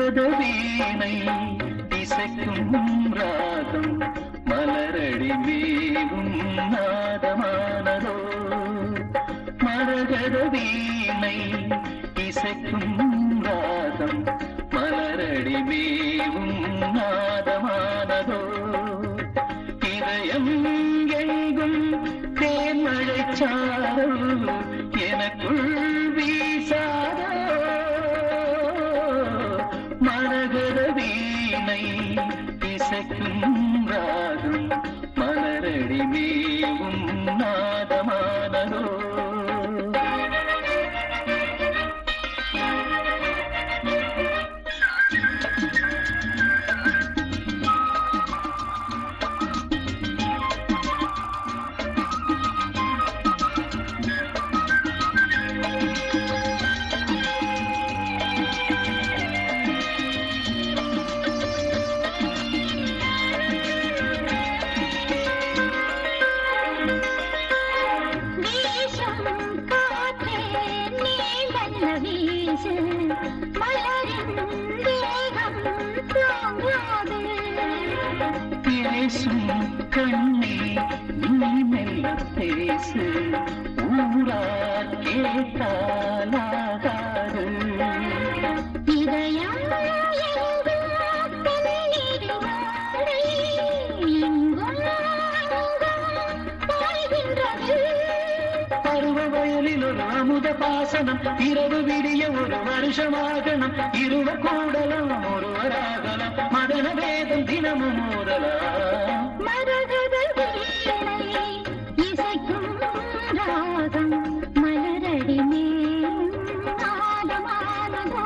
மரகத வீணை இசைக்கும் ராகம் மலரடி மேவும் நாதமானதோ மரகத வீணை இசைக்கும் ராகம் மலரடி மேவும் நாதமானதோ இதயம் எங்கும் தேன்மழை சாரல் எனக்குள் வீசாதோ மரகத வீணை இசைக்கும் ராகம் மலரடி மேவும் நாதமானதோ பேசும் கண்ணே நீ மெல்ல பேசு ஊரா கேட்டாலாகாது இதயம் பருவ வயலில் ஒரு அமுத பாசனம் இரவு விடிய ஒரு வருஷமாகணும் இருவர் கூடலாம் ஒருவராகலாம் மதன வேதம் தினமும் ஓதலாம் மரகத வீணை இசைக்கும் ராகம் மலரடி மேலும் நாதமானதோ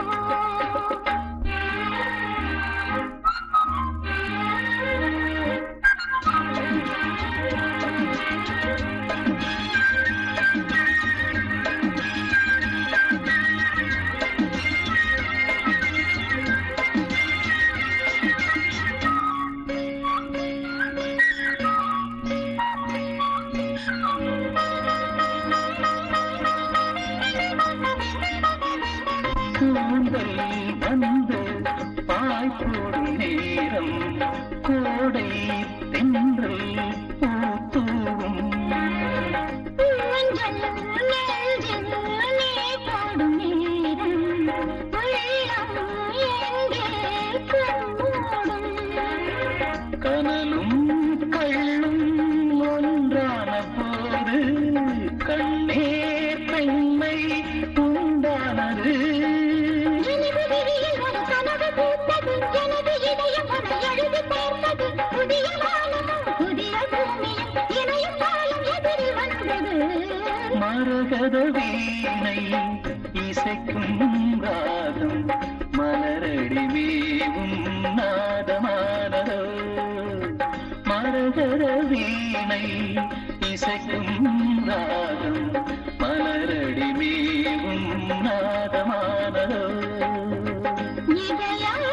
கூந்தல் வந்து பாய் போடும் நேரம் கோடை தென்றல் பூத்தூவும் கனலும் கள்ளும் ஒன்றான போது கண்ணே பெண்மை உண்டானது மரகத வீணை இசைக்கும் ராகம் மலரடி மேவும் நாதமானதோ மரகத வீணை இசைக்கும் ராகம் மலரடி மேவும் நாதமானதோ இதயம்